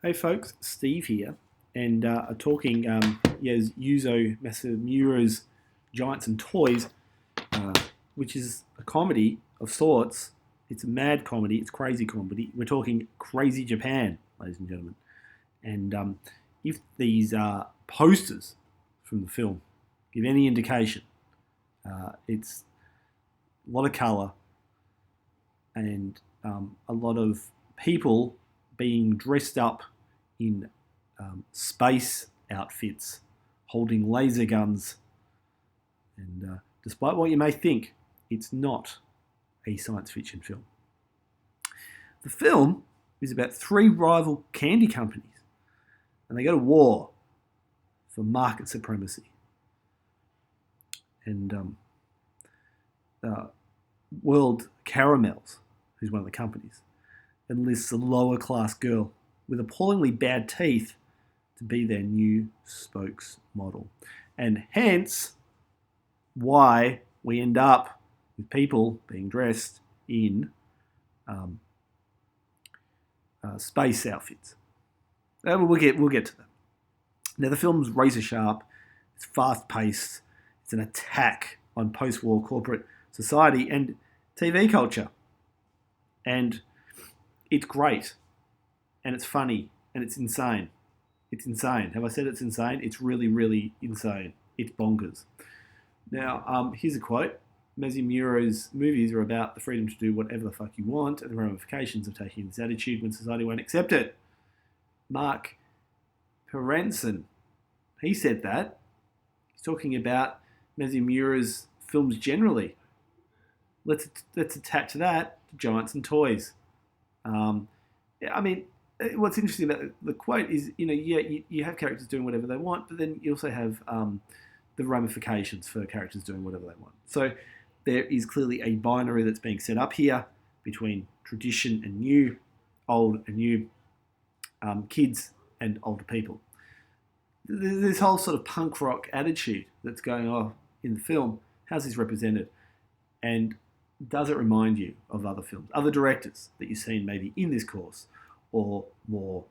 Hey folks, Steve here, and talking Yasuzo Masumura's Giants and Toys, uh, which is a comedy of sorts. It's a mad comedy, it's crazy comedy. We're talking crazy Japan, ladies and gentlemen. And if these posters from the film give any indication, it's a lot of colour and a lot of people being dressed up in space outfits, holding laser guns. And despite what you may think, it's not a science fiction film. The film is about three rival candy companies, and they go to war for market supremacy. And World Caramels, who's one of the companies, enlists a lower class girl with appallingly bad teeth to be their new spokesmodel. And hence why we end up with people being dressed in space outfits. We'll get to that. Now, the film's razor sharp, it's fast paced, it's an attack on post war corporate society and TV culture. And it's great, and it's funny, and it's insane. It's insane. Have I said it's insane? It's really, really insane. It's bonkers. Now, here's a quote. Masumura's movies are about the freedom to do whatever the fuck you want and the ramifications of taking this attitude when society won't accept it. Mark Perenson, he said that. He's talking about Masumura's films generally. Let's attach that to Giants and Toys. What's interesting about the quote is, you have characters doing whatever they want, but then you also have the ramifications for characters doing whatever they want. So there is clearly a binary that's being set up here between tradition and new, old and new, kids and older people. This whole sort of punk rock attitude that's going on in the film, how's this represented? And does it remind you of other films, other directors that you've seen maybe in this course or more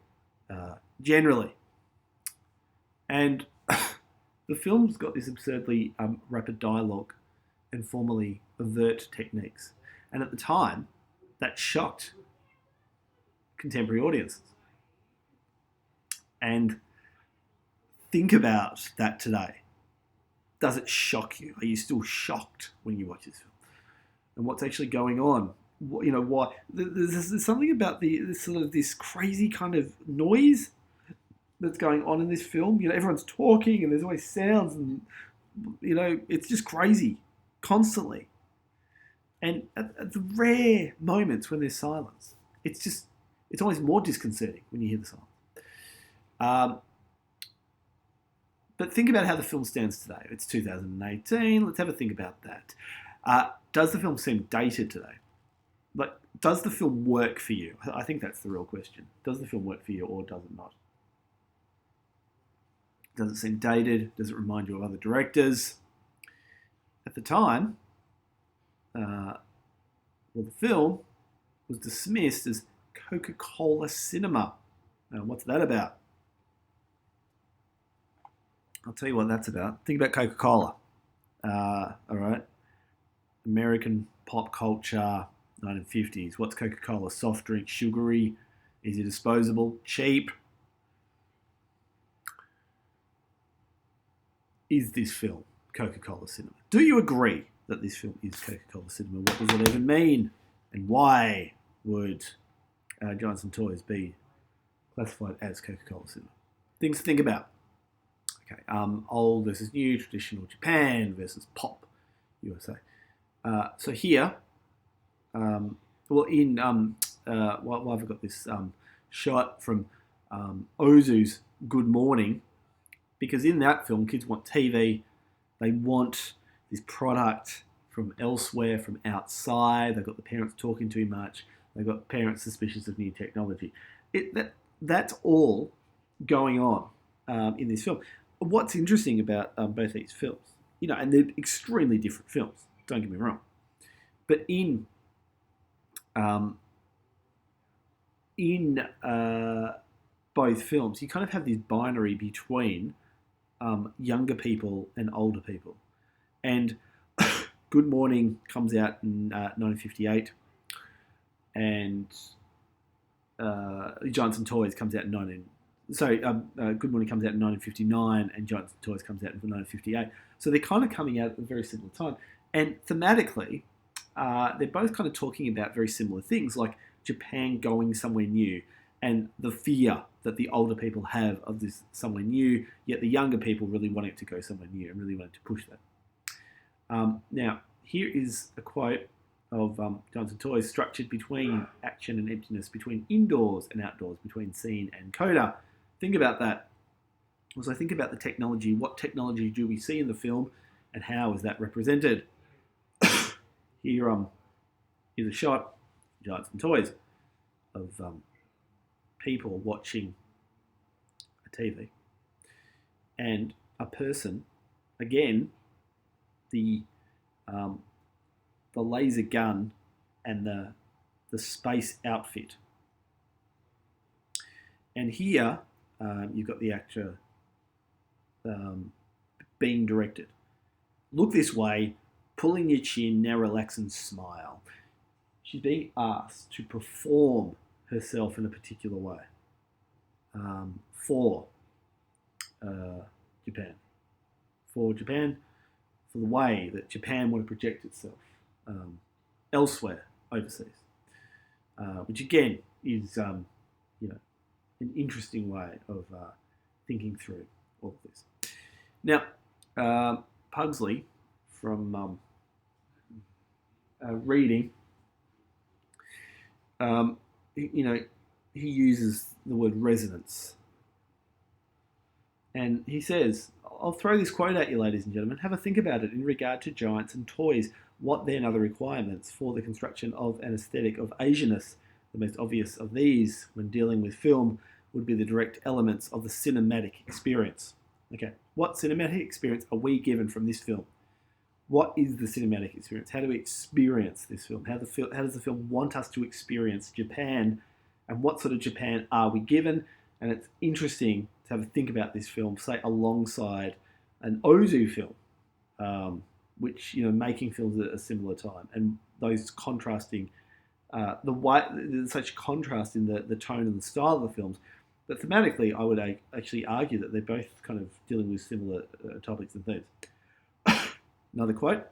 generally? And the film's got this absurdly rapid dialogue and formally overt techniques. And at the time, that shocked contemporary audiences. And think about that today. Does it shock you? Are you still shocked when you watch this film? And what's actually going on? Why? There's something about this crazy kind of noise that's going on in this film. Everyone's talking and there's always sounds and, it's just crazy constantly. And at the rare moments when there's silence, it's always more disconcerting when you hear the silence. But think about how the film stands today. It's 2018. Let's have a think about that. Does the film seem dated today? Does the film work for you? I think that's the real question. Does the film work for you or does it not? Does it seem dated? Does it remind you of other directors? At the time, the film was dismissed as Coca-Cola cinema. What's that about? I'll tell you what that's about. Think about Coca-Cola. All right. American pop culture, 1950s. What's Coca-Cola? Soft drink, sugary, easy disposable, cheap. Is this film Coca-Cola cinema? Do you agree that this film is Coca-Cola cinema? What does it even mean? And why would Giants and Toys be classified as Coca-Cola cinema? Things to think about. Okay, old versus new, traditional Japan versus pop USA. So here, I've got this shot from Ozu's Good Morning, because in that film, kids want TV, they want this product from elsewhere, from outside, they've got the parents talking too much, they've got parents suspicious of new technology. That's all going on in this film. What's interesting about both these films, and they're extremely different films, don't get me wrong, but in both films, you kind of have this binary between younger people and older people. And Good Morning comes out in 1958, and Giants and Toys comes out in Good Morning comes out in 1959, and Giants and Toys comes out in 1958. So they're kind of coming out at a very similar time. And thematically, they're both kind of talking about very similar things, like Japan going somewhere new and the fear that the older people have of this somewhere new, yet the younger people really want it to go somewhere new and really want to push that. Now, here is a quote of Giants and Toys: structured between action and emptiness, between indoors and outdoors, between scene and coda. Think about that. Also, think about the technology. What technology do we see in the film, and how is that represented? Here is a shot, Giants and Toys, of people watching a TV, and a person, again, the laser gun and the space outfit. And here you've got the actor being directed. Look this way, pull in your chin, now relax and smile. She's being asked to perform herself in a particular way for Japan. For Japan, for the way that Japan want to project itself elsewhere, overseas. Which again is, an interesting way of thinking through all of this. Now, Pugsley, from reading, he uses the word resonance. And he says, I'll throw this quote at you, ladies and gentlemen. Have a think about it in regard to Giants and Toys. What then are the requirements for the construction of an aesthetic of Asianness? The most obvious of these, when dealing with film, would be the direct elements of the cinematic experience. Okay, what cinematic experience are we given from this film? What is the cinematic experience? How do we experience this film? How does the film want us to experience Japan? And what sort of Japan are we given? And it's interesting to have a think about this film, say, alongside an Ozu film, which, making films at a similar time, and those contrasting, there's such contrast in the tone and the style of the films. But thematically, I would actually argue that they're both kind of dealing with similar topics and themes. Another quote: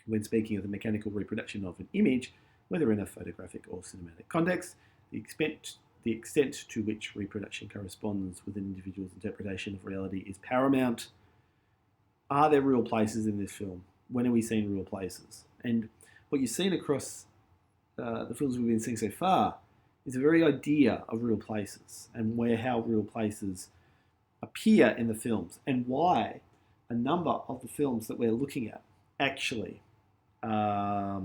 when speaking of the mechanical reproduction of an image, whether in a photographic or cinematic context, the extent to which reproduction corresponds with an individual's interpretation of reality is paramount. Are there real places in this film? When are we seeing real places? And what you've seen across the films we've been seeing so far is a very idea of real places, and how real places appear in the films, and why a number of the films that we're looking at actually are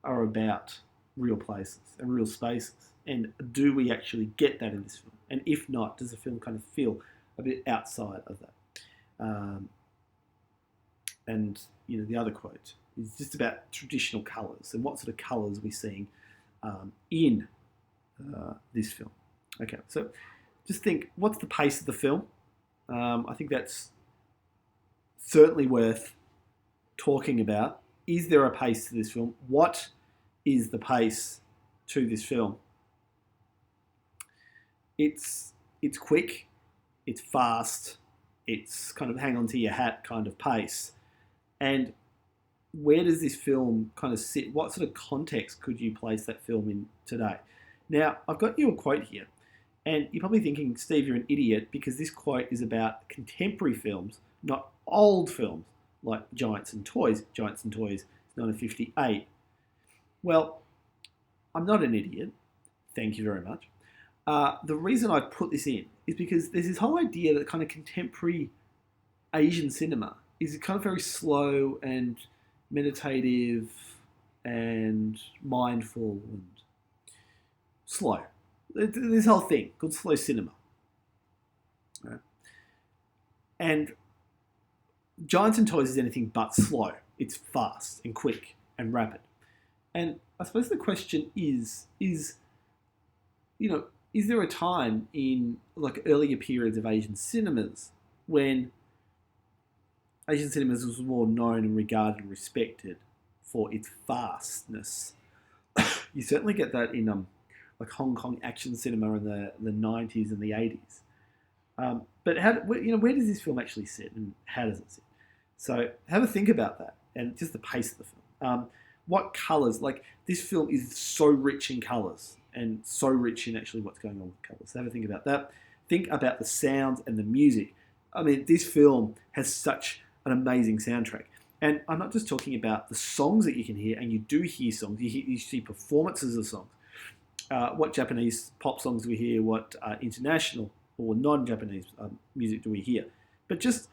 about real places and real spaces. And do we actually get that in this film? And if not, does the film kind of feel a bit outside of that? And the other quote is just about traditional colours and what sort of colours we're seeing in this film. Okay, so just think, what's the pace of the film? I think that's certainly worth talking about. Is there a pace to this film? What is the pace to this film? It's quick, it's fast, it's kind of hang on to your hat kind of pace. And where does this film kind of sit? What sort of context could you place that film in today? Now, I've got you a quote here, and you're probably thinking, Steve, you're an idiot, because this quote is about contemporary films, not old films, like Giants and Toys. Giants and Toys is 1958. Well, I'm not an idiot. Thank you very much. The reason I put this in is because there's this whole idea that kind of contemporary Asian cinema is kind of very slow and meditative and mindful and slow. This whole thing called slow cinema. Right? And Giants and Toys is anything but slow. It's fast and quick and rapid. And I suppose the question is you know, is there a time in like earlier periods of Asian cinemas when Asian cinemas was more known and regarded and respected for its fastness? You certainly get that in like Hong Kong action cinema in the 90s and the 80s. But where does this film actually sit, and how does it sit? So have a think about that, and just the pace of the film. What colours? Like, this film is so rich in colours and so rich in actually what's going on with colours. So have a think about that. Think about the sounds and the music. I mean, this film has such an amazing soundtrack. And I'm not just talking about the songs that you can hear, and you do hear songs. You see performances of songs. What Japanese pop songs do we hear? What international or non-Japanese music do we hear? But just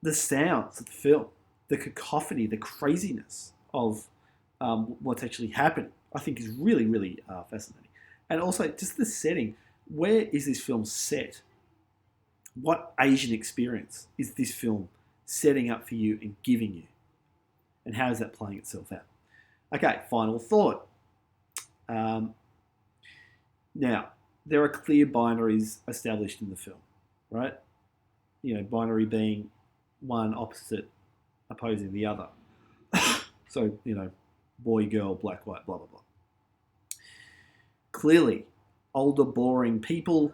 the sounds of the film, the cacophony, the craziness of what's actually happening, I think is really, really fascinating. And also just the setting. Where is this film set? What Asian experience is this film setting up for you and giving you? And how is that playing itself out? Okay, final thought. Now, there are clear binaries established in the film, right? You know, binary being one opposite opposing the other. So, you know, boy, girl, black, white, blah, blah, blah. Clearly, older, boring people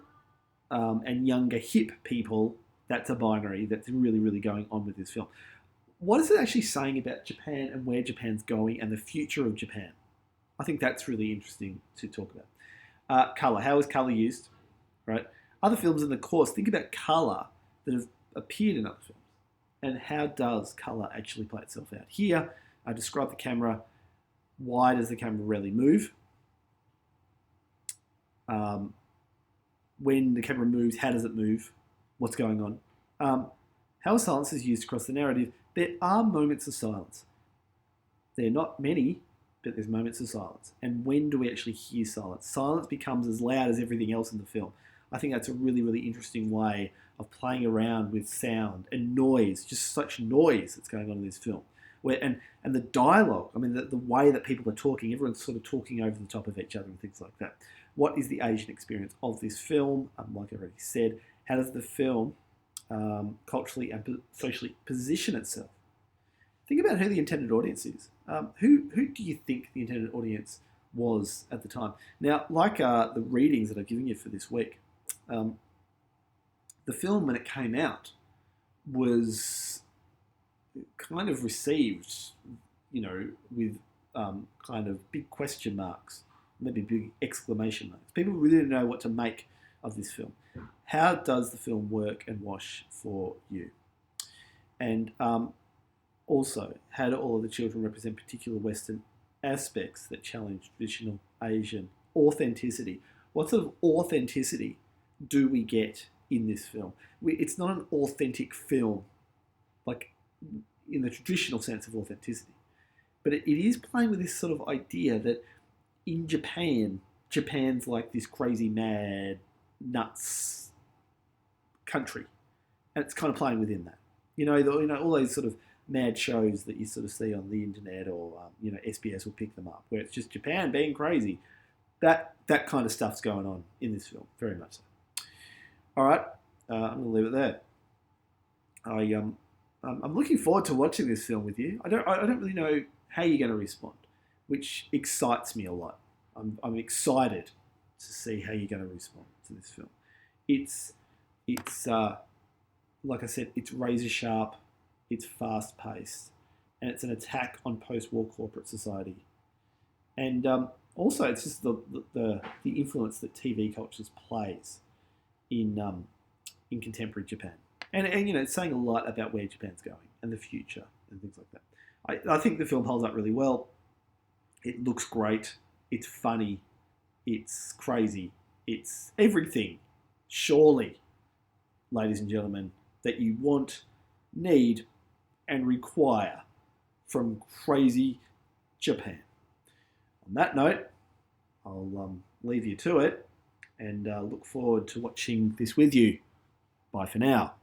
and younger, hip people, that's a binary that's really, really going on with this film. What is it actually saying about Japan and where Japan's going and the future of Japan? I think that's really interesting to talk about. Colour. How is colour used? Right. Other films in the course, think about colour that have appeared in other films. And how does colour actually play itself out? Here, I describe the camera. Why does the camera rarely move? When the camera moves, how does it move? What's going on? How silence is used across the narrative. There are moments of silence. They're not many, but there's moments of silence. And when do we actually hear silence? Silence becomes as loud as everything else in the film. I think that's a really, really interesting way of playing around with sound and noise, just such noise that's going on in this film. And the dialogue, I mean, the way that people are talking, everyone's sort of talking over the top of each other and things like that. What is the Asian experience of this film? Like I already said, how does the film culturally and socially position itself? Think about who the intended audience is. Who do you think the intended audience was at the time? Now, like the readings that I've given you for this week, the film, when it came out, was kind of received, you know, with kind of big question marks, maybe big exclamation marks. People really didn't know what to make of this film. How does the film work and wash for you? And also, how do all of the children represent particular Western aspects that challenge traditional Asian authenticity? What sort of authenticity do we get in this film? It's not an authentic film, like in the traditional sense of authenticity, but it is playing with this sort of idea that in Japan's like this crazy, mad, nuts country, and it's kind of playing within that. You know, all those sort of mad shows that you sort of see on the internet, or SBS will pick them up, where it's just Japan being crazy. That kind of stuff's going on in this film, very much so. All right, I'm going to leave it there. I'm looking forward to watching this film with you. I don't really know how you're going to respond, which excites me a lot. I'm excited to see how you're going to respond to this film. It's like I said, it's razor sharp, it's fast paced, and it's an attack on post-war corporate society. And also, it's just the influence that TV cultures plays in contemporary Japan. And it's saying a lot about where Japan's going and the future and things like that. I think the film holds up really well. It looks great. It's funny. It's crazy. It's everything, surely, ladies and gentlemen, that you want, need, and require from crazy Japan. On that note, I'll leave you to it and look forward to watching this with you. Bye for now.